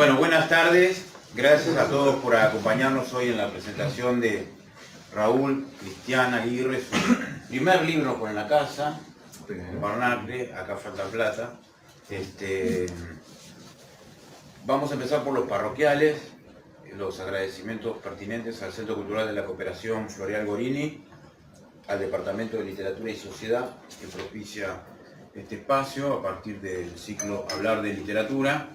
Bueno, buenas tardes. Gracias a todos por acompañarnos hoy en la presentación de Raúl Cristián Aguirre, su primer libro con la casa, Barnacle, acá falta plata. Vamos a empezar por los parroquiales, los agradecimientos pertinentes al Centro Cultural de la Cooperación Floreal Gorini, al Departamento de Literatura y Sociedad, que propicia este espacio a partir del ciclo Hablar de Literatura,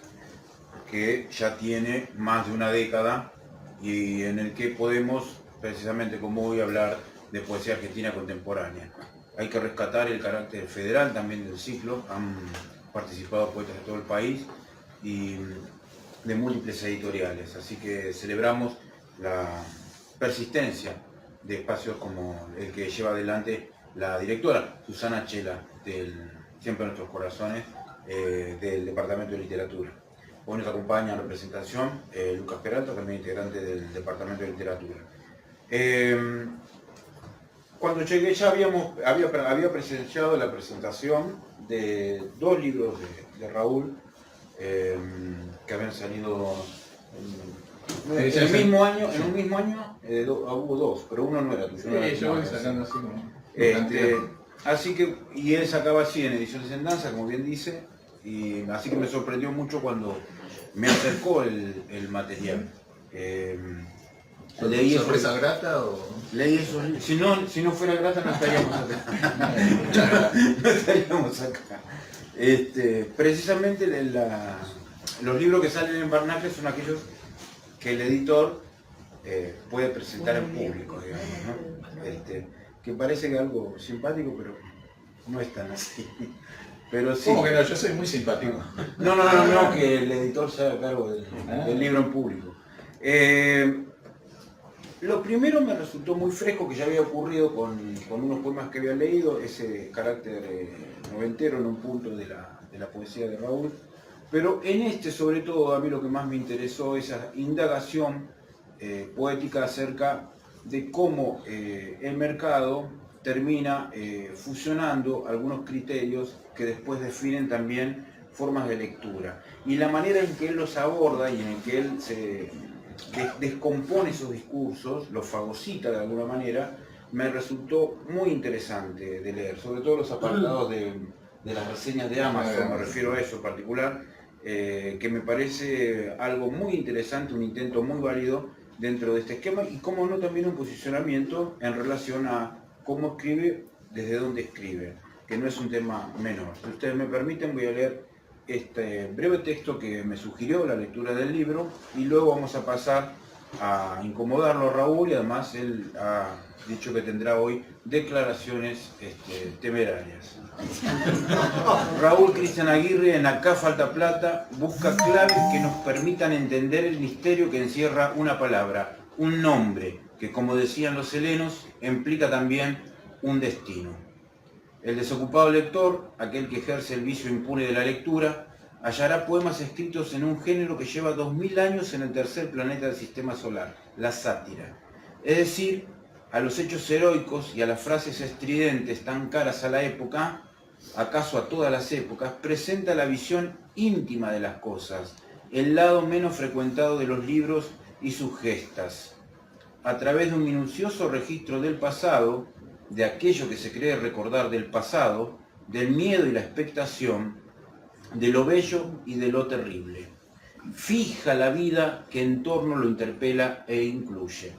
que ya tiene más de una década y en el que podemos, precisamente como hoy, hablar de poesía argentina contemporánea. Hay que rescatar el carácter federal también del ciclo. Han participado poetas de todo el país y de múltiples editoriales, así que celebramos la persistencia de espacios como el que lleva adelante la directora Susana Chela, siempre en nuestros corazones, del Departamento de Literatura. Hoy nos acompaña en representación Lucas Peralta, también integrante del Departamento de Literatura. Cuando llegué ya había presenciado la presentación de dos libros de Raúl, que habían salido en un mismo año, hubo dos, pero uno no era tuyo. Sí, yo voy sacando así como... Así que, y él sacaba así en Ediciones en Danza, como bien dice, y así que me sorprendió mucho cuando me acercó el material. ¿Leí sorpresa grata o...? Leí eso, si no fuera grata no estaríamos acá. No estaríamos acá. Precisamente los libros que salen en Barnacle son aquellos que el editor puede presentar en público, digamos, ¿no? Que parece que es algo simpático, pero no es tan así. Pero sí. ¿Cómo que no? Yo soy muy simpático. No, que el editor se haga cargo del libro en público. Lo primero me resultó muy fresco, que ya había ocurrido con unos poemas que había leído, ese carácter noventero en un punto de la poesía de Raúl. Pero en sobre todo, a mí lo que más me interesó es esa indagación poética acerca de cómo el mercado termina fusionando algunos criterios que después definen también formas de lectura. Y la manera en que él los aborda y en que él se descompone esos discursos, los fagocita de alguna manera, me resultó muy interesante de leer, sobre todo los apartados de las reseñas de Amazon, me refiero a eso en particular, que me parece algo muy interesante, un intento muy válido dentro de este esquema y cómo no también un posicionamiento en relación a cómo escribe, desde dónde escribe, que no es un tema menor. Si ustedes me permiten, voy a leer este breve texto que me sugirió la lectura del libro y luego vamos a pasar a incomodarlo a Raúl, y además él ha dicho que tendrá hoy declaraciones temerarias. Raúl Cristián Aguirre, en Acá falta plata, busca claves que nos permitan entender el misterio que encierra una palabra, un nombre, que como decían los helenos, implica también un destino. El desocupado lector, aquel que ejerce el vicio impune de la lectura, hallará poemas escritos en un género que lleva 2000 años en el tercer planeta del sistema solar, la sátira. Es decir, a los hechos heroicos y a las frases estridentes tan caras a la época, acaso a todas las épocas, presenta la visión íntima de las cosas, el lado menos frecuentado de los libros y sus gestas. A través de un minucioso registro del pasado, de aquello que se cree recordar del pasado, del miedo y la expectación, de lo bello y de lo terrible. Fija la vida que en torno lo interpela e incluye.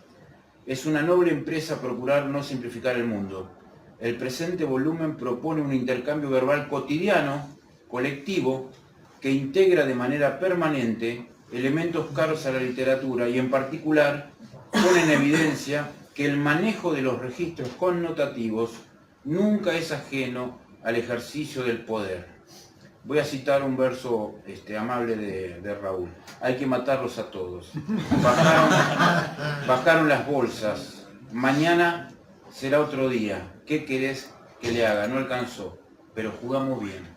Es una noble empresa procurar no simplificar el mundo. El presente volumen propone un intercambio verbal cotidiano, colectivo, que integra de manera permanente elementos caros a la literatura y en particular pone en evidencia que el manejo de los registros connotativos nunca es ajeno al ejercicio del poder. Voy a citar un verso amable de Raúl. Hay que matarlos a todos. Bajaron las bolsas. Mañana será otro día. ¿Qué querés que le haga? No alcanzó, pero jugamos bien.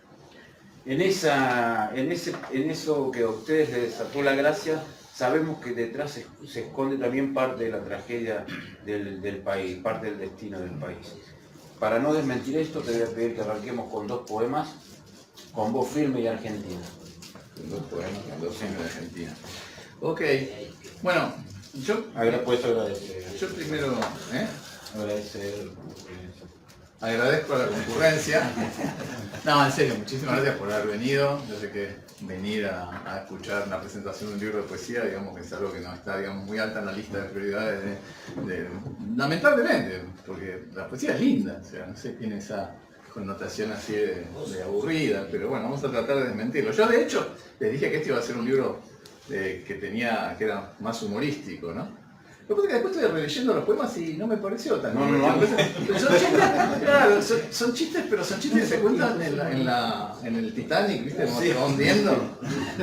En eso que a ustedes les desató la gracia, sabemos que detrás se esconde también parte de la tragedia del país, parte del destino del país. Para no desmentir esto, te voy a pedir que arranquemos con dos poemas, con voz firme y argentina. con 2 poemas, con 2 años de Argentina. Ok, bueno, Puedes agradecer. yo primero Agradecer. agradezco a la concurrencia. No, en serio, muchísimas gracias por haber venido. Yo sé que venir a escuchar una presentación de un libro de poesía, digamos que es algo que no está, digamos, muy alta en la lista de prioridades lamentablemente, porque la poesía es linda, o sea, no sé, tiene esa connotación así de aburrida, pero bueno, vamos a tratar de desmentirlo. Yo de hecho les dije que este iba a ser un libro que era más humorístico, ¿no? Lo que pasa es que después estoy releyendo los poemas y no me pareció tan... No. Son chistes, claro, son chistes, pero son chistes que se cuentan en el Titanic, ¿viste? Como se va hundiendo.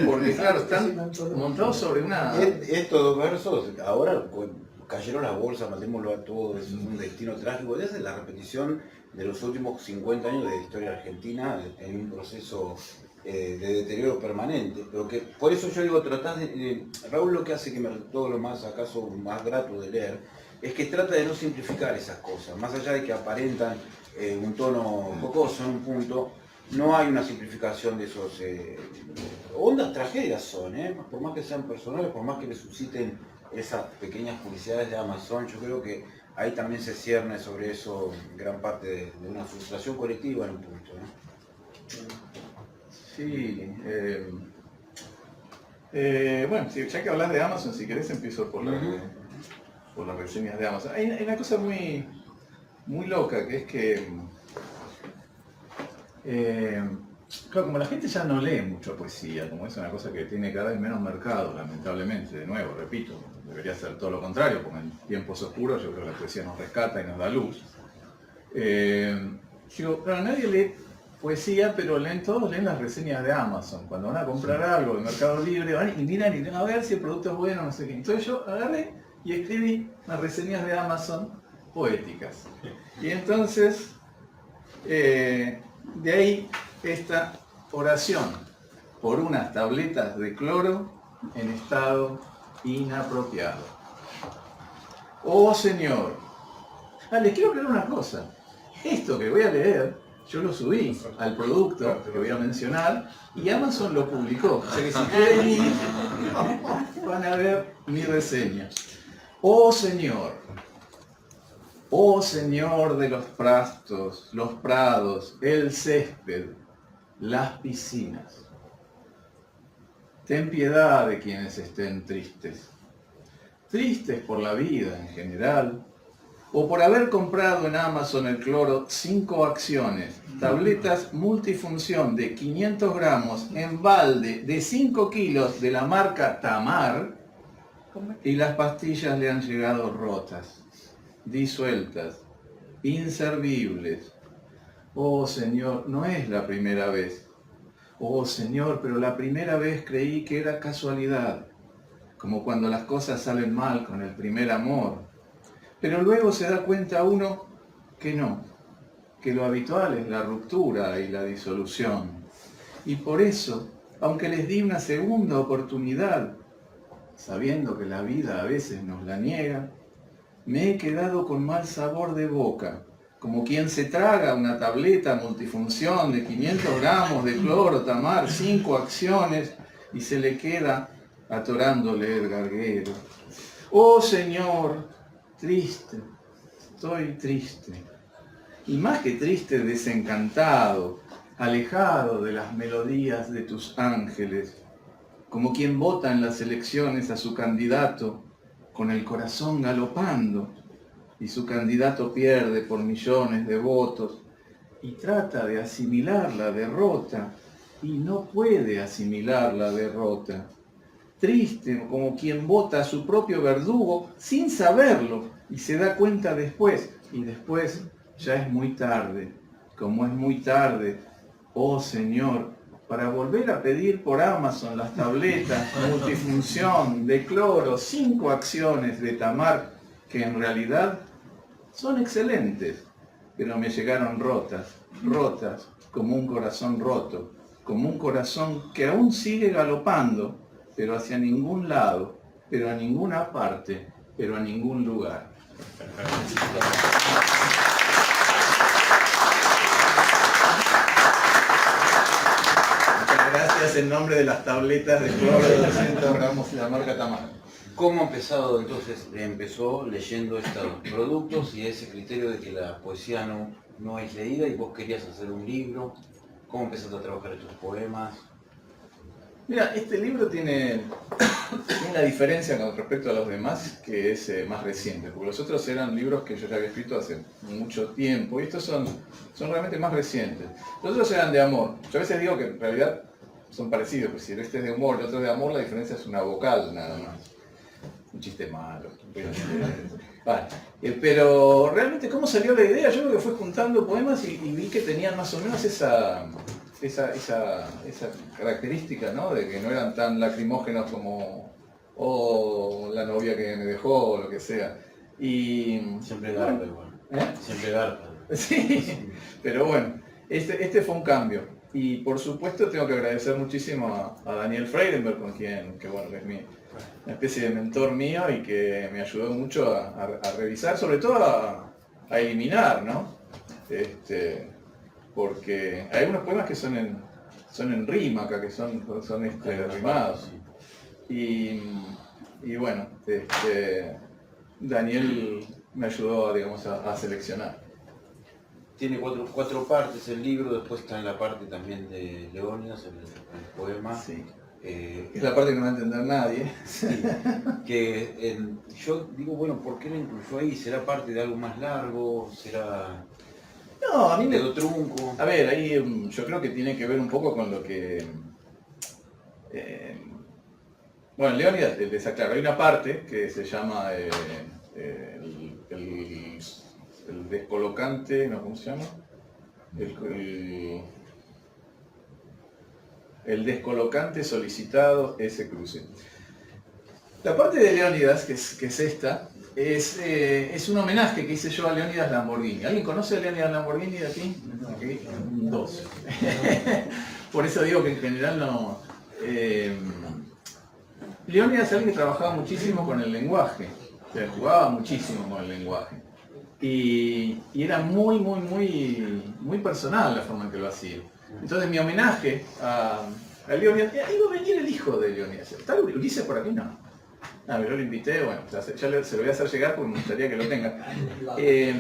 Porque claro, están montados sobre una... Estos 2 versos, ahora cayeron las bolsas, matémoslo a todos, es un destino trágico. Esa es la repetición de los últimos 50 años de la historia argentina en un proceso de deterioro permanente, pero que por eso yo digo, tratás de Raúl lo que hace que me resultó lo más acaso más grato de leer, es que trata de no simplificar esas cosas, más allá de que aparentan un tono jocoso en un punto, no hay una simplificación de esos hondas tragedias son, por más que sean personales, por más que le susciten esas pequeñas publicidades de Amazon, yo creo que ahí también se cierne sobre eso gran parte de una frustración colectiva en un punto, ¿no? Sí, bueno, ya que hablas de Amazon, si querés empiezo por las reseñas de Amazon. Hay una cosa muy loca, que es que, claro, como la gente ya no lee mucho poesía, como es una cosa que tiene cada vez menos mercado, lamentablemente, de nuevo, repito, debería ser todo lo contrario, porque en tiempos oscuros yo creo que la poesía nos rescata y nos da luz. Digo, claro, nadie lee poesía, pero todos leen las reseñas de Amazon. Cuando van a comprar algo de Mercado Libre, van y miran y a ver si el producto es bueno, no sé qué. Entonces yo agarré y escribí las reseñas de Amazon poéticas. Y entonces, de ahí esta oración por unas tabletas de cloro en estado inapropiado. Oh Señor, les quiero aclarar una cosa. Esto que voy a leer, yo lo subí al producto que voy a mencionar y Amazon lo publicó. O sea que si quieren ir, van a ver mi reseña. Oh Señor de los pastos, los prados, el césped, las piscinas. Ten piedad de quienes estén tristes. Tristes por la vida en general, o por haber comprado en Amazon el cloro 5 acciones, tabletas multifunción de 500 gramos en balde de 5 kilos de la marca Tamar, y las pastillas le han llegado rotas, disueltas, inservibles. Oh Señor, no es la primera vez. Oh Señor, pero la primera vez creí que era casualidad, como cuando las cosas salen mal con el primer amor. Pero luego se da cuenta uno que no, que lo habitual es la ruptura y la disolución. Y por eso, aunque les di una segunda oportunidad, sabiendo que la vida a veces nos la niega, me he quedado con mal sabor de boca, como quien se traga una tableta multifunción de 500 gramos de cloro, Tamar, 5 acciones, y se le queda atorándole el garguero. Oh Señor, triste, estoy triste. Y más que triste, desencantado, alejado de las melodías de tus ángeles, como quien vota en las elecciones a su candidato, con el corazón galopando, y su candidato pierde por millones de votos, y trata de asimilar la derrota, y no puede asimilar la derrota. Triste, como quien vota a su propio verdugo sin saberlo y se da cuenta después, y después ya es muy tarde. Como es muy tarde, oh Señor, para volver a pedir por Amazon las tabletas multifunción de cloro, 5 acciones de Tamar, que en realidad son excelentes, pero me llegaron rotas, como un corazón roto, como un corazón que aún sigue galopando, pero hacia ningún lado, pero a ninguna parte, pero a ningún lugar. Muchas gracias. Gracias en nombre de las tabletas de cloro de 200 gramos de la marca Tamar. ¿Cómo ha empezado entonces? Empezó leyendo estos productos y ese criterio de que la poesía no es leída y vos querías hacer un libro. ¿Cómo empezaste a trabajar estos poemas? Mira, este libro tiene una diferencia con respecto a los demás, que es más reciente, porque los otros eran libros que yo ya había escrito hace mucho tiempo, y estos son realmente más recientes. Los otros eran de amor. Yo a veces digo que en realidad son parecidos, pues si este es de humor y el otro es de amor, la diferencia es una vocal nada más. Un chiste malo. Vale. Pero realmente, ¿cómo salió la idea? Yo creo que fue juntando poemas y vi que tenían más o menos esa característica, ¿no? De que no eran tan lacrimógenos como la novia que me dejó o lo que sea. Y siempre garpa igual. Siempre garpa. Sí, pero bueno, este fue un cambio. Y por supuesto tengo que agradecer muchísimo a Daniel Freidenberg, con quien, que bueno, es una especie de mentor mío y que me ayudó mucho a revisar, sobre todo a eliminar, ¿no? Porque hay algunos poemas que son en rima acá, que son rimados. Y bueno, Daniel me ayudó, digamos, a seleccionar. Tiene cuatro partes el libro, después está en la parte también de Leónidas, el poema. Sí. Es la parte que no va a entender nadie. Sí, yo digo, bueno, ¿por qué lo incluyó ahí? ¿Será parte de algo más largo? ¿Será...? No, a mí trunco. A ver, ahí yo creo que tiene que ver un poco con lo que... bueno, Leónidas, les aclaro, hay una parte que se llama el descolocante, ¿no? ¿Cómo se llama? El descolocante solicitado ese cruce. La parte de Leónidas, que es esta, es un homenaje que hice yo a Leónidas Lamborghini. ¿Alguien conoce a Leónidas Lamborghini de aquí? Aquí, dos. Por eso digo que en general no... Leónidas es alguien que trabajaba muchísimo con el lenguaje, o sea, jugaba muchísimo con el lenguaje. Y era muy personal la forma en que lo hacía. Entonces mi homenaje a Leónidas, ahí va a venir el hijo de Leónidas. ¿Está Ulises por aquí? No. Yo lo invité, bueno, ya se lo voy a hacer llegar porque me gustaría que lo tenga. ¿Qué?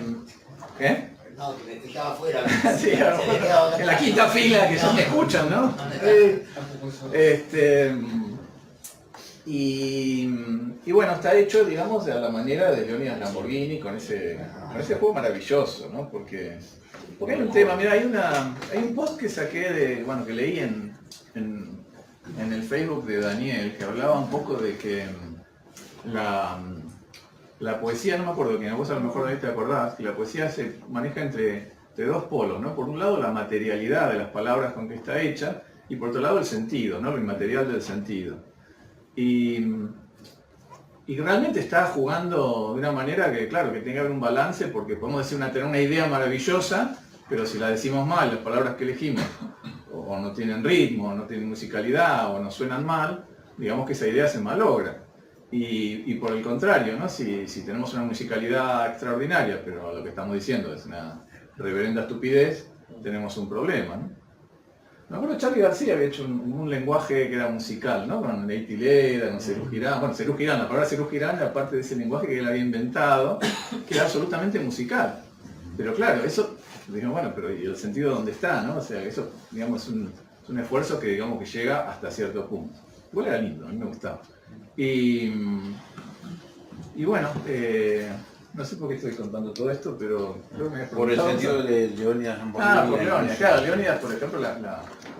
No, que estaba afuera. Sí, en la quinta fila, que ya me escuchan, ¿no? Y bueno, está hecho, digamos, a la manera de Leónidas Lamborghini, con ese juego maravilloso, ¿no? Porque hay un tema, mira, hay un post que saqué que leí en el Facebook de Daniel, que hablaba un poco de que la poesía, no me acuerdo quién, vos a lo mejor ahí te acordás, que la poesía se maneja entre dos polos, ¿no? Por un lado la materialidad de las palabras con que está hecha, y por otro lado el sentido, ¿no? Lo inmaterial del sentido. Y realmente está jugando de una manera que, claro, que tiene que haber un balance, porque podemos tener una idea maravillosa, pero si la decimos mal, las palabras que elegimos, o no tienen ritmo, o no tienen musicalidad, o no suenan mal, digamos que esa idea se malogra. Y por el contrario, ¿no? Si tenemos una musicalidad extraordinaria, pero lo que estamos diciendo es una reverenda estupidez, tenemos un problema, ¿no? Me acuerdo Charly García había hecho un lenguaje que era musical, ¿no? Con Leite Leda, con Serú Girán. Bueno, Serú Girán, la palabra Serú Girán era parte de ese lenguaje que él había inventado, que era absolutamente musical. Pero claro, eso, digamos, bueno, pero ¿y el sentido dónde está, no? O sea, eso, digamos, es un esfuerzo que, digamos, que llega hasta cierto punto. Igual era lindo, a mí me gustaba. Y bueno, no sé por qué estoy contando todo esto, pero creo que me por el sentido de Leónidas Lamborghini. Por Leónidas, claro, Leónidas, por ejemplo,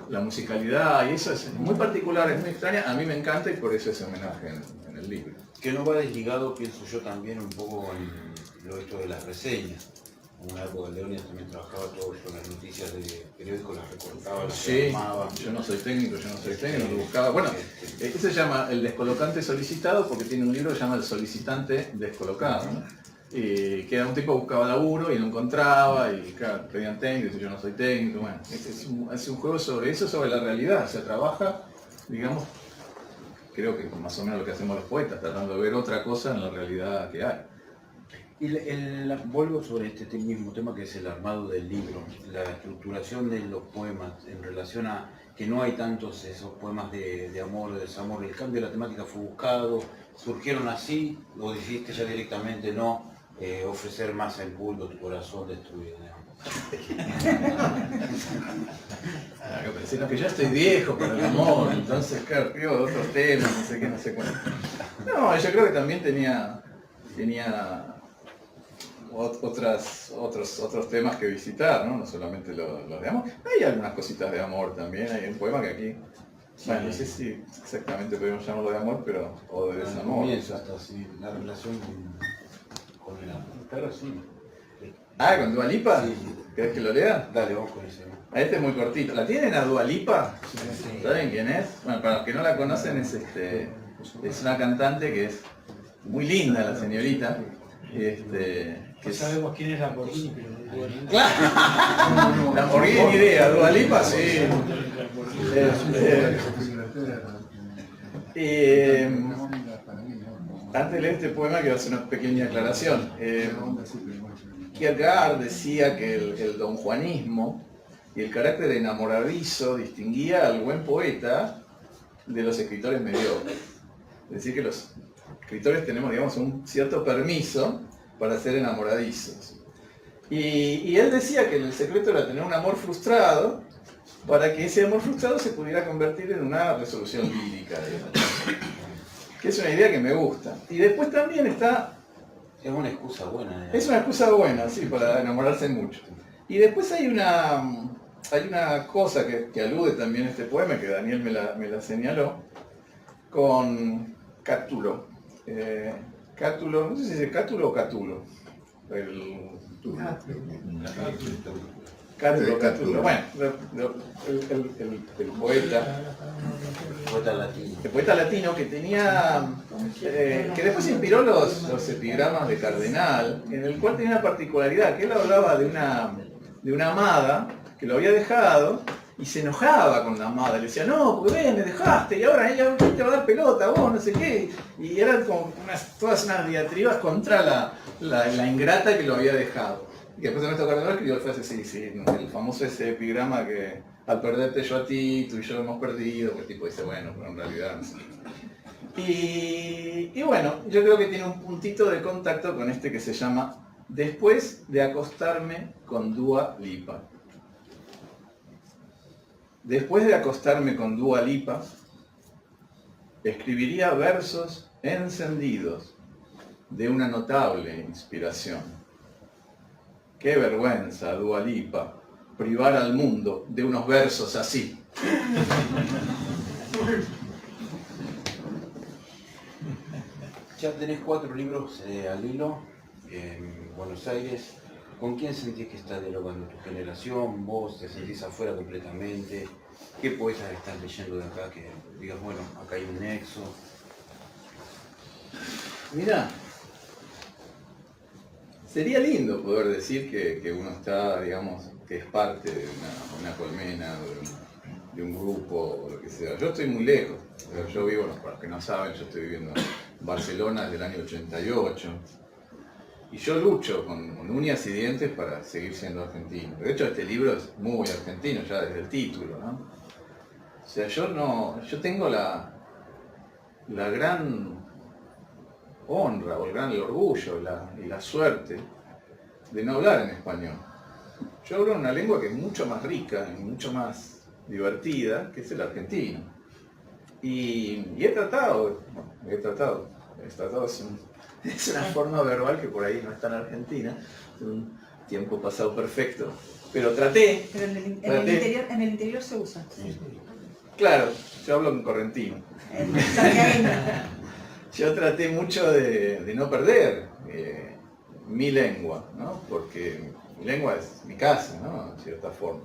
la musicalidad y eso es muy particular, es muy extraña, a mí me encanta y por eso ese homenaje en el libro. Que no va desligado, pienso yo, también un poco con lo esto de las reseñas. En una época Leónidas también trabajaba todo con las noticias de periódicos, las recortaba, las armaba. Yo no soy técnico, lo buscaba. Bueno, este se llama El descolocante solicitado porque tiene un libro que se llama El solicitante descolocado, ¿no? Y que era un tipo que buscaba laburo y no encontraba, y claro, pedían técnicos, yo no soy técnico, bueno, es un juego sobre eso, sobre la realidad, se trabaja, digamos, creo que más o menos lo que hacemos los poetas, tratando de ver otra cosa en la realidad que hay. Y vuelvo sobre este mismo tema que es el armado del libro, la estructuración de los poemas en relación a que no hay tantos esos poemas de amor o de desamor. El cambio de la temática fue buscado, surgieron así, o decidiste ya directamente no ofrecer más al público tu corazón destruido, Sino que yo estoy viejo para el amor, entonces claro, pido otros temas, no sé qué, no sé cuánto. No, yo creo que también tenía otros temas que visitar, ¿no? No solamente los de amor. Hay algunas cositas de amor también, hay un poema que aquí, bueno, no sé si exactamente podemos llamarlo de amor, pero o de desamor. Comienza hasta así, la relación con el amor. Pero sí. Ah, ¿con Dua Lipa? Sí. ¿Querés que lo lea? Dale, vamos con ese. Este es muy cortito. ¿La tienen a Dua Lipa? Sí. ¿Saben quién es? Bueno, para los que no la conocen, es una cantante que es muy linda, la señorita. Que sabemos quién es Lamborghini, pero no Dua Lipa. ¡Claro! Lamborghini ni idea, Dua Lipa sí. Antes de leer este poema quiero hacer una pequeña aclaración. Kierkegaard decía que el donjuanismo y el carácter enamoradizo distinguía al buen poeta de los escritores mediocres. Es decir, que los escritores tenemos, digamos, un cierto permiso para ser enamoradizos. Y él decía que el secreto era tener un amor frustrado para que ese amor frustrado se pudiera convertir en una resolución lírica, digamos. Que es una idea que me gusta. Y después también está... Es una excusa buena. Es una excusa buena, sí, para enamorarse mucho. Y después hay una cosa que alude también a este poema, que Daniel me la señaló, con Cátulo. Cátulo, no sé si es Cátulo o Cátulo. Cátulo. Bueno, el poeta. El poeta latino que tenía, que después inspiró los epigramas de Cardenal, en el cual tenía una particularidad, que él hablaba de una amada que lo había dejado y se enojaba con la amada, le decía, no, porque ven, me dejaste y ahora ella te va a dar pelota, vos, no sé qué, y eran como todas unas diatribas contra la ingrata que lo había dejado. Y después Ernesto Cardenal escribió el frase, sí, el famoso ese epigrama que al perderte yo a ti, tú y yo hemos perdido, que el tipo dice, bueno, pero en realidad no sé. Y bueno, yo creo que tiene un puntito de contacto con este que se llama Después de acostarme con Dua Lipa. Después de acostarme con Dua Lipa, escribiría versos encendidos de una notable inspiración. Qué vergüenza, Dua Lipa, privar al mundo de unos versos así. Ya tenés 4 libros al hilo en Buenos Aires. ¿Con quién sentís que estás dialogando? ¿Tu generación? ¿Vos te sentís afuera completamente? ¿Qué poetas estás leyendo de acá que digas, bueno, acá hay un nexo? Mirá, sería lindo poder decir que uno está, digamos, que es parte de una colmena, de un grupo, o lo que sea. Yo estoy muy lejos. Yo vivo, para los que no saben, yo estoy viviendo en Barcelona desde el año 88. Y yo lucho con uñas y dientes para seguir siendo argentino. De hecho, este libro es muy argentino, ya desde el título, ¿no? O sea, yo tengo la gran honra, o el orgullo y la suerte de no hablar en español. Yo hablo una lengua que es mucho más rica y mucho más divertida, que es el argentino. Y he tratado, es una forma verbal que por ahí no es tan argentina, un tiempo pasado perfecto, pero traté. Pero en el interior se usa. Claro, yo hablo en correntino. Yo traté mucho de no perder mi lengua, ¿no? Porque mi lengua es mi casa, ¿no? De cierta forma.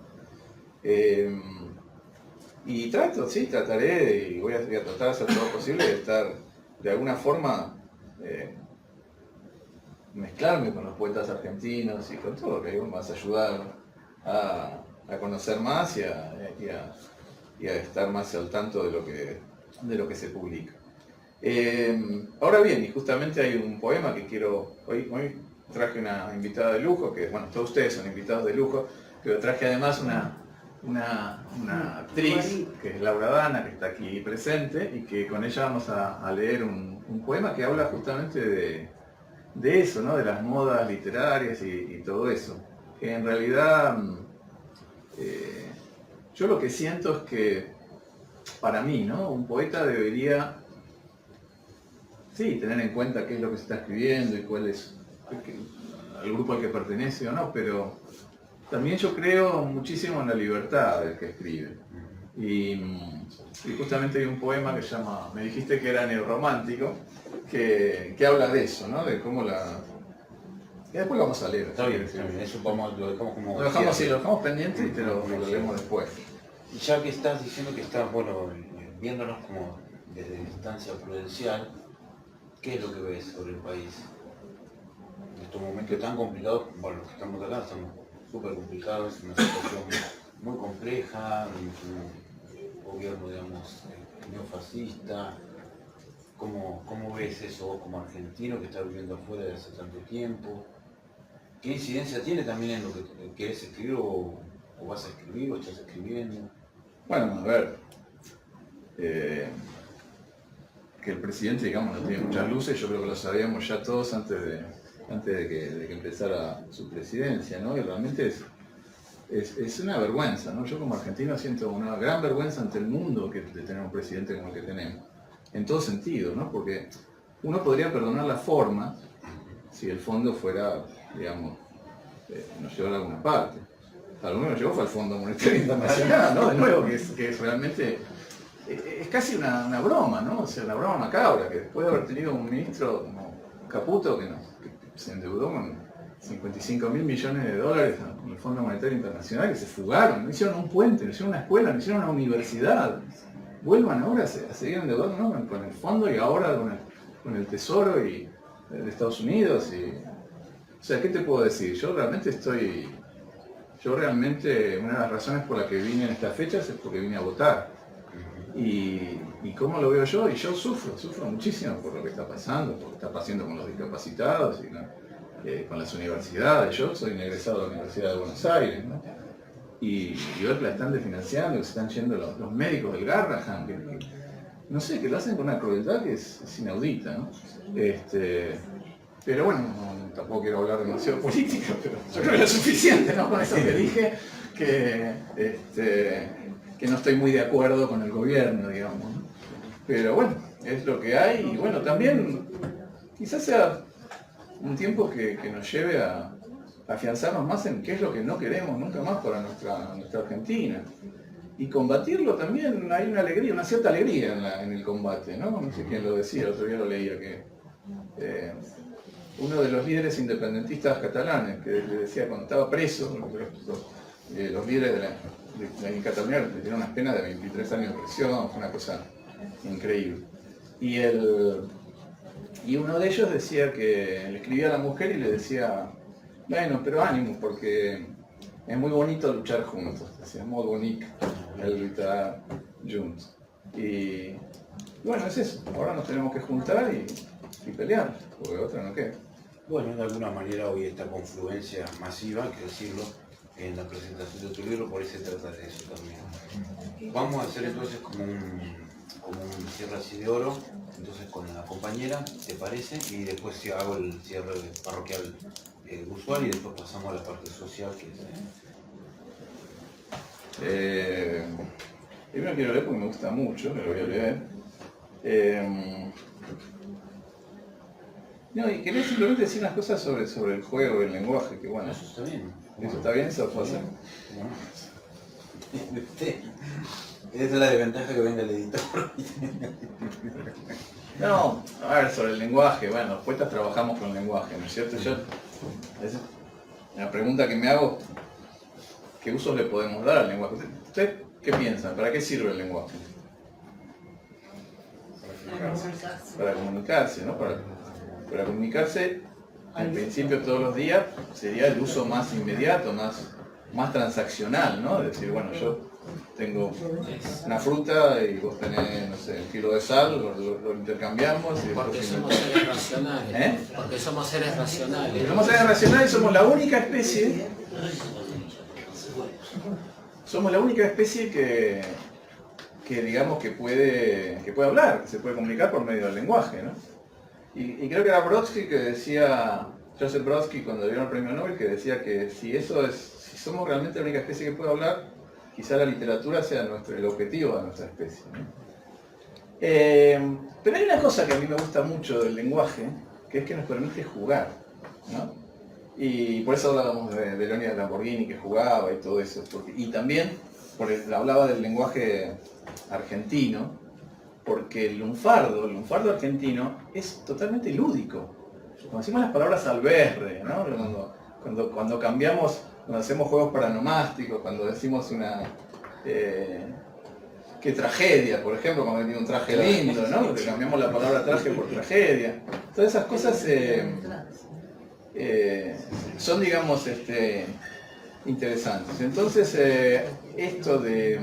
Y trataré y voy a tratar de hacer todo lo posible de estar de alguna forma mezclarme con los poetas argentinos y con todo lo que más ayudar a conocer más y a estar más al tanto de lo que se publica. Ahora bien, y justamente hay un poema que quiero, hoy traje una invitada de lujo, que bueno, todos ustedes son invitados de lujo, pero traje además una actriz, que es Laura Dana, que está aquí presente, y que con ella vamos a leer un poema que habla justamente de eso, ¿no? De las modas literarias y todo eso. Que en realidad yo lo que siento es que para mí, ¿no? Un poeta debería, sí, tener en cuenta qué es lo que se está escribiendo y cuál es el grupo al que pertenece o no, pero también yo creo muchísimo en la libertad del que escribe. Y justamente hay un poema que se llama, me dijiste que era neorromántico, que habla de eso, ¿no? De cómo la... que después lo vamos a leer. Está bien, eso lo dejamos como... Lo dejamos pendiente y te lo leemos después. Y ya que estás diciendo que estás, bueno, viéndonos como desde distancia prudencial, ¿qué es lo que ves sobre el país? En estos momentos tan complicados, bueno, los que estamos acá estamos súper complicados, una situación muy compleja, un gobierno, digamos, neofascista. ¿Cómo ves eso vos como argentino que está viviendo afuera desde hace tanto tiempo? ¿Qué incidencia tiene también en lo que querés escribir o vas a escribir o estás escribiendo? Bueno, a ver, que el presidente, digamos, no tiene muchas luces, yo creo que lo sabíamos ya todos antes de que empezara su presidencia, ¿no? Y realmente es una vergüenza, ¿no? Yo como argentino siento una gran vergüenza ante el mundo de tener un presidente como el que tenemos, en todo sentido, ¿no? Porque uno podría perdonar la forma si el fondo fuera, digamos, nos llevara a alguna parte. A lo que nos llevó fue al Fondo Monetario Internacional, ¿no? De nuevo, que es realmente, es casi una broma, ¿no? O sea, una broma macabra, que después de haber tenido un ministro como Caputo, que se endeudó con 55.000 millones de dólares con el Fondo Monetario Internacional, que se fugaron, no hicieron un puente, no hicieron una escuela, no hicieron una universidad. Vuelvan ahora a seguir endeudando, ¿no? Con el fondo y ahora con el Tesoro de Estados Unidos. O sea, ¿qué te puedo decir? Yo realmente, una de las razones por las que vine en estas fechas es porque vine a votar. Y cómo lo veo yo, y yo sufro muchísimo por lo que está pasando, por lo que está pasando con los discapacitados y con las universidades. Yo soy un egresado de la Universidad de Buenos Aires, ¿no? Y veo que la están desfinanciando, que se están yendo los médicos del Garrahan, que no sé, que lo hacen con una crueldad que es inaudita, ¿no? Pero bueno, tampoco quiero hablar demasiado de política, pero yo creo que es suficiente, ¿no? Con eso que dije, que no estoy muy de acuerdo con el gobierno, digamos, ¿no? Pero bueno, es lo que hay, y bueno, también quizás sea un tiempo que nos lleve a afianzarnos más en qué es lo que no queremos nunca más para nuestra Argentina. Y combatirlo también, hay una alegría, una cierta alegría en el combate, ¿no? No sé quién lo decía, el otro día lo leía, que uno de los líderes independentistas catalanes, que le decía cuando estaba preso, los líderes de Cataluña le dieron unas penas de 23 años de prisión, fue una cosa increíble. Y uno de ellos decía que le escribía a la mujer y le decía, bueno, pero ánimo, porque es muy bonito luchar juntos, decía, es muy bonito el luchar juntos. Y bueno, es eso, ahora nos tenemos que juntar y pelear, porque otra no queda. Bueno, de alguna manera hoy esta confluencia masiva, hay que decirlo, en la presentación de tu libro, por ahí se trata de eso también. Vamos a hacer entonces como un cierre así de oro, entonces con la compañera, ¿te parece? Y después hago el cierre parroquial usual y después pasamos a la parte social que es... Primero quiero leer porque me gusta mucho, me lo voy a leer. No, y quería simplemente decir unas cosas sobre el juego, el lenguaje, que bueno. Eso está bien. ¿Eso está bien? ¿Eso puede ser? Esa es la desventaja que venga el editor. No, a ver, sobre el lenguaje, bueno, los poetas trabajamos con el lenguaje, ¿no es cierto? La pregunta que me hago, ¿qué usos le podemos dar al lenguaje? ¿Usted qué piensa? ¿Para qué sirve el lenguaje? Para comunicarse, ¿no? Para comunicarse, en principio todos los días, sería el uso más inmediato, más transaccional, ¿no? Es decir, bueno, yo Tengo una fruta y vos tenés, no sé, un kilo de sal, lo intercambiamos y Porque después... somos seres racionales. ¿Eh? Porque somos seres racionales. Somos seres racionales, somos la única especie que digamos que puede hablar, que se puede comunicar por medio del lenguaje, ¿no? Y creo que era Brodsky que decía, Joseph Brodsky cuando le dieron el premio Nobel, que decía que si somos realmente la única especie que puede hablar, quizá la literatura sea el objetivo de nuestra especie, ¿no? Pero hay una cosa que a mí me gusta mucho del lenguaje, que es que nos permite jugar, ¿no? Y por eso hablábamos de Leónidas Lamborghini que jugaba y todo eso. Y también hablaba del lenguaje argentino, porque el lunfardo argentino es totalmente lúdico. Cuando decimos las palabras alberre, ¿no? Cuando cambiamos, cuando hacemos juegos paranomásticos, cuando decimos qué tragedia, por ejemplo, cuando tiene un traje lindo, ¿no? Porque cambiamos la palabra traje por tragedia. Todas esas cosas son, digamos, interesantes. Entonces, esto de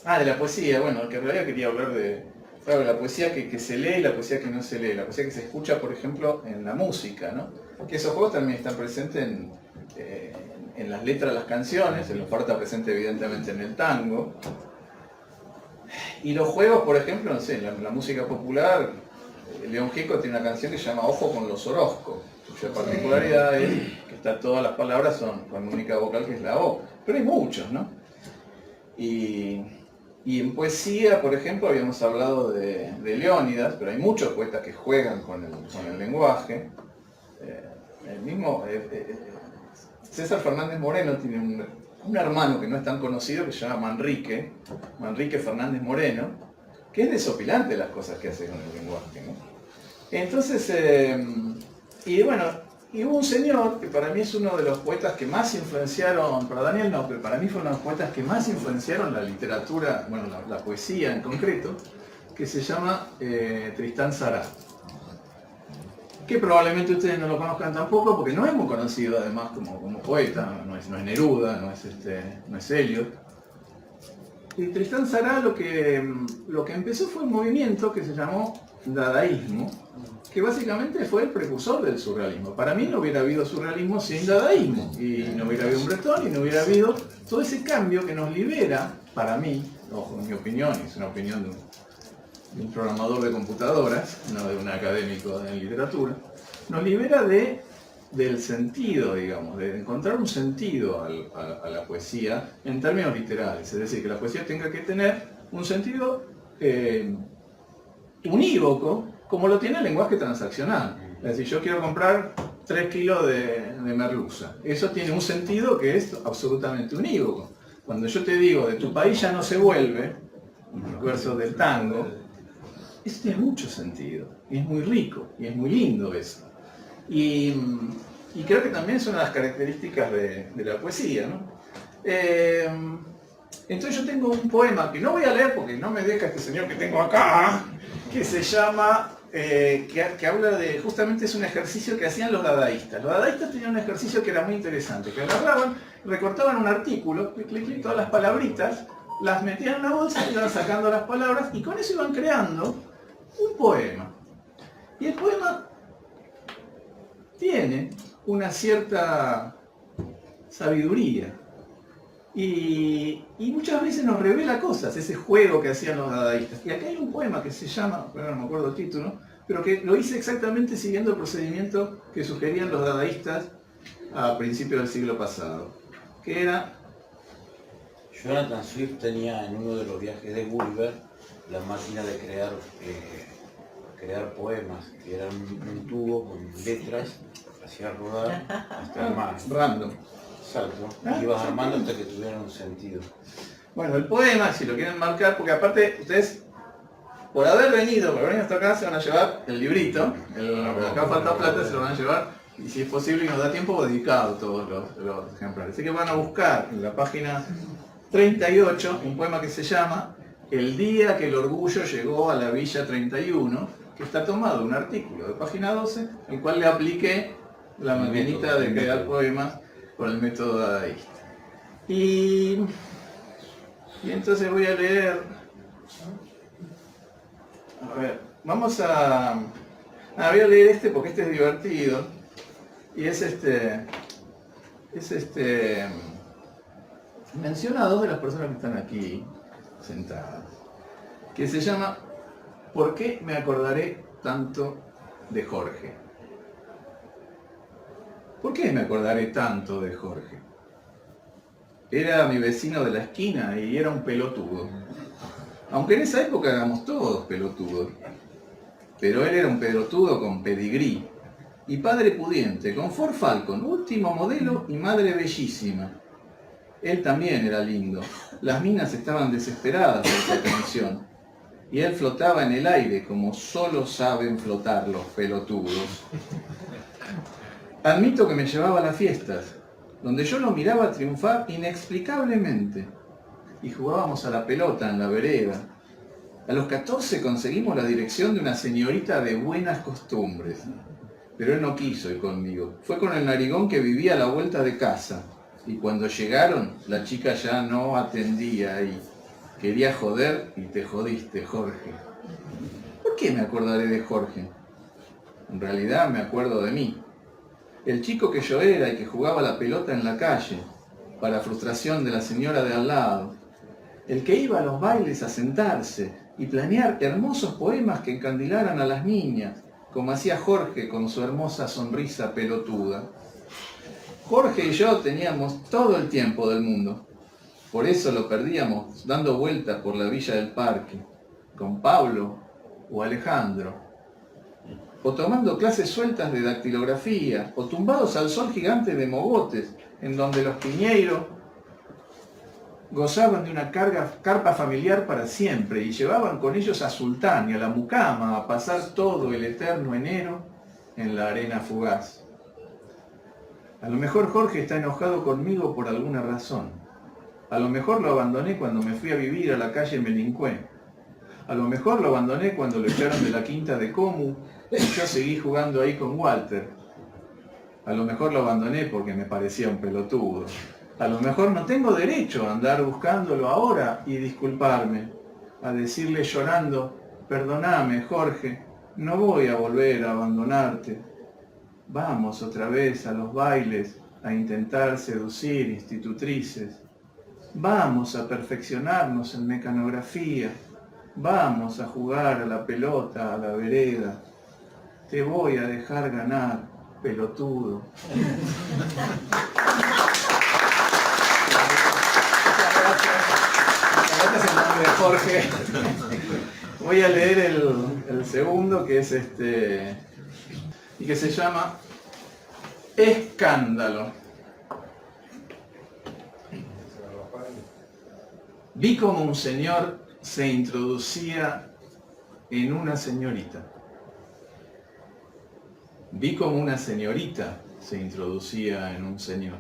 la poesía, bueno, que en realidad quería hablar de la poesía que se lee y la poesía que no se lee, la poesía que se escucha, por ejemplo, en la música, ¿no? Que esos juegos también están presentes en las letras de las canciones, el lunfardo está presente evidentemente en el tango. Y los juegos, por ejemplo, no sé, en la música popular, León Gieco tiene una canción que se llama Ojo con los Orozcos, cuya particularidad es que todas las palabras son con única vocal que es la O, pero hay muchos, ¿no? Y en poesía, por ejemplo, habíamos hablado de Leónidas, pero hay muchos poetas que juegan con el lenguaje. El mismo César Fernández Moreno tiene un hermano que no es tan conocido que se llama Manrique Fernández Moreno, que es desopilante las cosas que hace con el lenguaje, ¿no? Entonces, y hubo un señor que para mí es uno de los poetas que más influenciaron, para Daniel no, pero para mí fue uno de los poetas que más influenciaron la literatura, bueno, la poesía en concreto, que se llama Tristán Tzara. Que probablemente ustedes no lo conozcan tampoco, porque no es muy conocido además como poeta, no es Neruda, no es Eliot. Y Tristán Tzara lo que empezó fue un movimiento que se llamó dadaísmo, que básicamente fue el precursor del surrealismo. Para mí no hubiera habido surrealismo sin dadaísmo, y no hubiera habido un Breton, y no hubiera habido todo ese cambio que nos libera, para mí, ojo, en mi opinión, y es una opinión de un programador de computadoras, no de un académico en literatura, nos libera del sentido, digamos, de encontrar un sentido a la poesía en términos literales. Es decir, que la poesía tenga que tener un sentido unívoco, como lo tiene el lenguaje transaccional. Es decir, yo quiero comprar 3 kilos de merluza. Eso tiene un sentido que es absolutamente unívoco. Cuando yo te digo, de tu país ya no se vuelve, un verso del tango, eso tiene mucho sentido, y es muy rico, y es muy lindo eso. Y creo que también es una de las características de la poesía, ¿no? Entonces yo tengo un poema que no voy a leer porque no me deja este señor que tengo acá, que se llama, que habla de, justamente es un ejercicio que hacían los dadaístas. Los dadaístas tenían un ejercicio que era muy interesante, que agarraban, recortaban un artículo, clic, clic, clic, todas las palabritas, las metían en una bolsa, iban sacando las palabras y con eso iban creando un poema. Y el poema tiene una cierta sabiduría y muchas veces nos revela cosas, ese juego que hacían los dadaístas. Y acá hay un poema que se llama, no me acuerdo el título, pero que lo hice exactamente siguiendo el procedimiento que sugerían los dadaístas a principios del siglo pasado, que era... Jonathan Swift tenía en uno de los viajes de Gulliver la máquina de crear poemas, que era un tubo con letras, hacía rodar hasta armar. Random. Exacto. Y ibas armando hasta que tuvieran un sentido. Bueno, el poema, si lo quieren marcar, porque aparte ustedes, por haber venido hasta acá, se van a llevar el librito, acá falta plata, se lo van a llevar, y si es posible y nos da tiempo, dedicado todos los ejemplares. Así que van a buscar en la página 38 un poema que se llama El día que el orgullo llegó a la Villa 31, que está tomado de un artículo de página 12, el cual le apliqué la maquinita de crear poemas por el método dadaísta. Y entonces voy a leer, a ver, voy a leer este porque este es divertido, y menciona a dos de las personas que están aquí sentadas, que se llama ¿Por qué me acordaré tanto de Jorge? ¿Por qué me acordaré tanto de Jorge? Era mi vecino de la esquina y era un pelotudo. Aunque en esa época éramos todos pelotudos. Pero él era un pelotudo con pedigrí. Y padre pudiente, con Ford Falcon, último modelo y madre bellísima. Él también era lindo. Las minas estaban desesperadas por su atención. Y él flotaba en el aire como solo saben flotar los pelotudos. Admito que me llevaba a las fiestas, donde yo lo miraba triunfar inexplicablemente. Y jugábamos a la pelota en la vereda. A los 14 conseguimos la dirección de una señorita de buenas costumbres. Pero él no quiso ir conmigo. Fue con el narigón que vivía a la vuelta de casa. Y cuando llegaron, la chica ya no atendía y quería joder y te jodiste, Jorge. ¿Por qué me acordaré de Jorge? En realidad me acuerdo de mí. El chico que yo era y que jugaba la pelota en la calle, para frustración de la señora de al lado. El que iba a los bailes a sentarse y planear hermosos poemas que encandilaran a las niñas, como hacía Jorge con su hermosa sonrisa pelotuda. Jorge y yo teníamos todo el tiempo del mundo. Por eso lo perdíamos dando vueltas por la villa del parque, con Pablo o Alejandro, o tomando clases sueltas de dactilografía, o tumbados al sol gigante de Mogotes, en donde los Piñeiro gozaban de una carpa familiar para siempre y llevaban con ellos a Sultán y a la mucama a pasar todo el eterno enero en la arena fugaz. A lo mejor Jorge está enojado conmigo por alguna razón. A lo mejor lo abandoné cuando me fui a vivir a la calle Melincué. A lo mejor lo abandoné cuando lo echaron de la quinta de Comu y yo seguí jugando ahí con Walter. A lo mejor lo abandoné porque me parecía un pelotudo. A lo mejor no tengo derecho a andar buscándolo ahora y disculparme, a decirle llorando, perdoname, Jorge, no voy a volver a abandonarte. Vamos otra vez a los bailes a intentar seducir institutrices. Vamos a perfeccionarnos en mecanografía. Vamos a jugar a la pelota, a la vereda. Te voy a dejar ganar, pelotudo. Gracias en nombre de Jorge. Voy a leer el segundo, que es y que se llama Escándalo. Vi como un señor se introducía en una señorita. Vi como una señorita se introducía en un señor.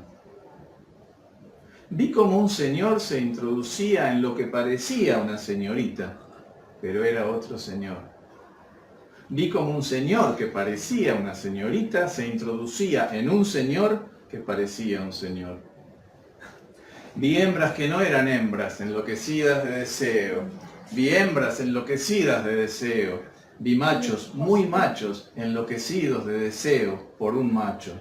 Vi como un señor se introducía en lo que parecía una señorita, pero era otro señor. Vi como un señor que parecía una señorita se introducía en un señor que parecía un señor. Vi hembras que no eran hembras, enloquecidas de deseo. Vi hembras enloquecidas de deseo. Vi machos, muy machos, enloquecidos de deseo por un macho.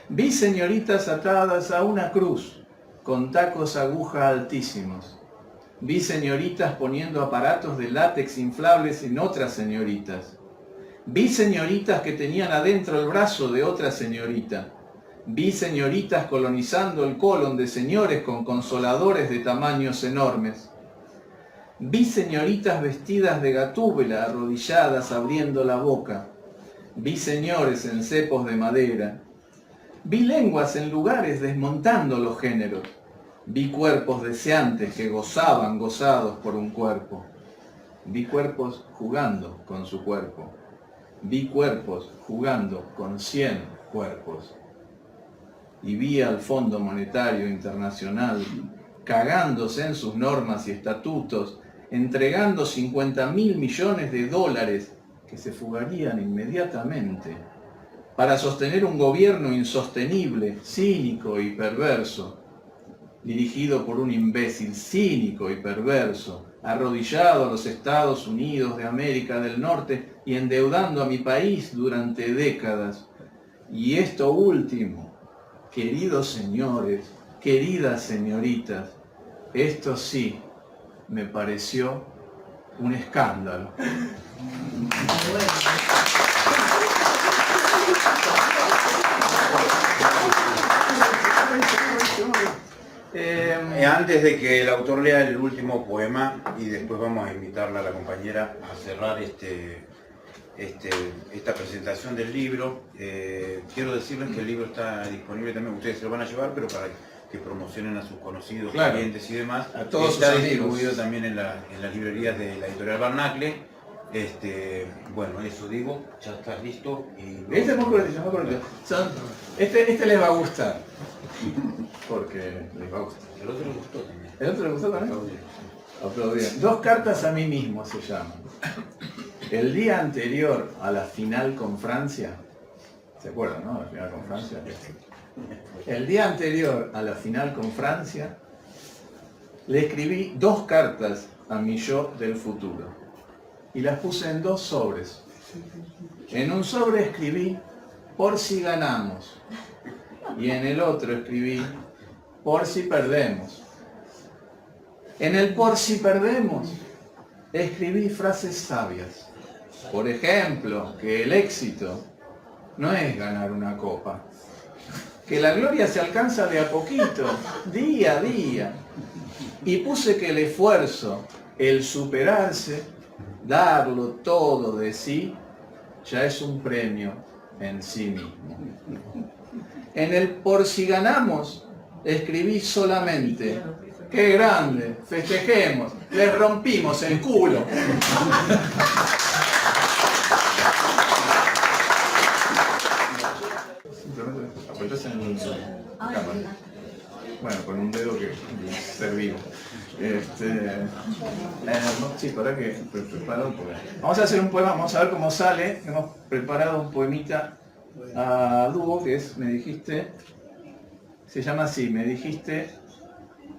Vi señoritas atadas a una cruz, con tacos aguja altísimos. Vi señoritas poniendo aparatos de látex inflables en otras señoritas. Vi señoritas que tenían adentro el brazo de otra señorita. Vi señoritas colonizando el colon de señores con consoladores de tamaños enormes. Vi señoritas vestidas de gatúbela arrodilladas abriendo la boca. Vi señores en cepos de madera. Vi lenguas en lugares desmontando los géneros. Vi cuerpos deseantes que gozaban gozados por un cuerpo. Vi cuerpos jugando con su cuerpo. Vi cuerpos jugando con 100 cuerpos. Y vi al Fondo Monetario Internacional cagándose en sus normas y estatutos, entregando 50.000 millones de dólares que se fugarían inmediatamente para sostener un gobierno insostenible, cínico y perverso. dirigido por un imbécil cínico y perverso, arrodillado a los Estados Unidos de América del Norte y endeudando a mi país durante décadas. Y esto último, queridos señores, queridas señoritas, esto sí me pareció un escándalo. Antes de que el autor lea el último poema, y después vamos a invitarla a la compañera a cerrar esta presentación del libro, quiero decirles que el libro está disponible también, ustedes se lo van a llevar, pero para que promocionen a sus conocidos, claro, clientes y demás. A todos está sus distribuido amigos. también en las librerías de la editorial Barnacle. Bueno, eso digo, ya está listo. Y Este es muy cortito, muy cortito. Este les va a gustar. Porque les va a gustar. El otro le gustó también. ¿El otro le gustó también? Aplaudieron. 2 cartas a mí mismo se llaman. El día anterior a la final con Francia, ¿se acuerdan, no? La final con Francia. El día anterior a la final con Francia, le escribí 2 cartas a mi yo del futuro. Y las puse en 2 sobres. En un sobre escribí, por si ganamos. Y en el otro escribí, por si perdemos. En el por si perdemos, escribí frases sabias. Por ejemplo, que el éxito no es ganar una copa. Que la gloria se alcanza de a poquito, día a día. Y puse que el esfuerzo, el superarse, darlo todo de sí, ya es un premio en sí mismo. En el por si ganamos, escribí solamente, ¡qué grande! Festejemos, les rompimos el culo. Simplemente apoyas en el cámara. Bueno, con un dedo que ser vivo. Sí, para que preparo un poema. Vamos a hacer un poema, vamos a ver cómo sale. Hemos preparado un poemita a dúo que es, me dijiste, se llama así, me dijiste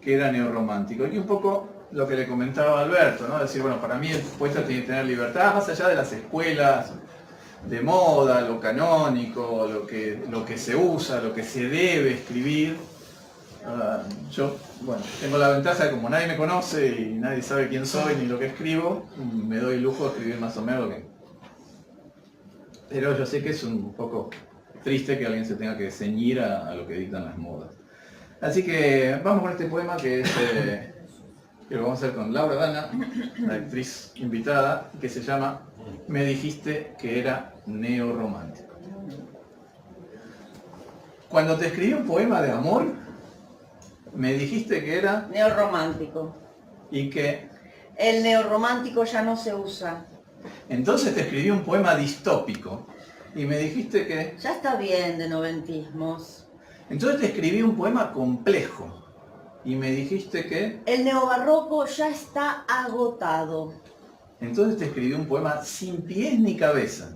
que era neorromántico. Y un poco lo que le comentaba a Alberto, ¿no? Decir, bueno, para mí el poeta tiene que tener libertad, más allá de las escuelas de moda, lo canónico, lo que se usa, lo que se debe escribir. Yo, bueno, tengo la ventaja de como nadie me conoce y nadie sabe quién soy ni lo que escribo, me doy el lujo de escribir más o menos lo que... Pero yo sé que es un poco triste que alguien se tenga que ceñir a lo que dictan las modas. Así que vamos con este poema que es, que lo vamos a hacer con Laura Dana, la actriz invitada, que se llama Me dijiste que era neorromántico. Cuando te escribí un poema de amor, me dijiste que era... Neorromántico. Y que... El neorromántico ya no se usa. Entonces te escribí un poema distópico y me dijiste que... Ya está bien de noventismos. Entonces te escribí un poema complejo y me dijiste que... El neobarroco ya está agotado. Entonces te escribí un poema sin pies ni cabeza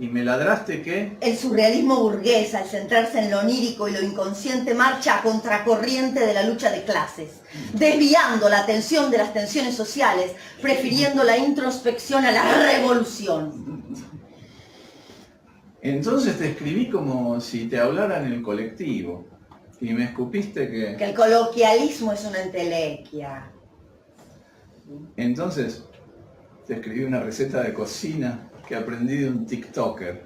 y me ladraste que... El surrealismo burgués, al centrarse en lo onírico y lo inconsciente, marcha a contracorriente de la lucha de clases, desviando la atención de las tensiones sociales, prefiriendo la introspección a la revolución. Entonces te escribí como si te hablara en el colectivo y me escupiste que... Que el coloquialismo es una entelequia. Entonces te escribí una receta de cocina que aprendí de un TikToker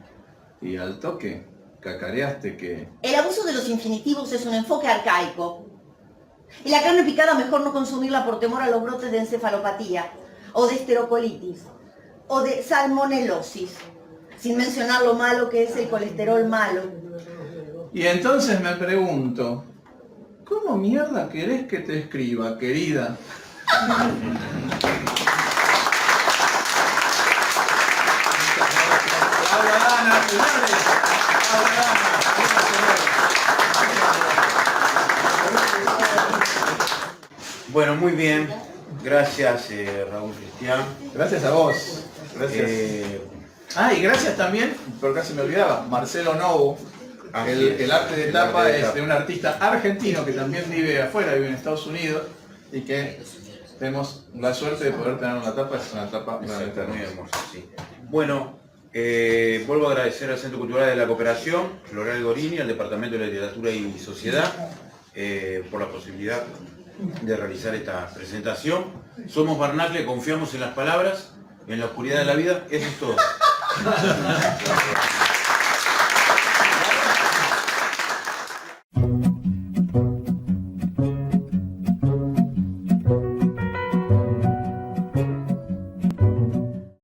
y al toque cacareaste que... El abuso de los infinitivos es un enfoque arcaico. Y la carne picada mejor no consumirla por temor a los brotes de encefalopatía, o de esterocolitis, o de salmonelosis, sin mencionar lo malo que es el colesterol malo. Y entonces me pregunto, ¿cómo mierda querés que te escriba, querida? Bueno, muy bien. Gracias, Raúl Cristian. Gracias a vos. Gracias. Y gracias también, pero casi me olvidaba, Marcelo Novo, El arte de tapa es de un artista argentino que también vive afuera, vive en Estados Unidos, y que tenemos la suerte de poder tener una tapa, es una tapa realmente muy hermosa. hermosa, sí. Bueno, vuelvo a agradecer al Centro Cultural de la Cooperación, Floral Gorini, al Departamento de Literatura y Sociedad, por la posibilidad de realizar esta presentación. Somos Barnacle, confiamos en las palabras, en la oscuridad de la vida, eso es todo.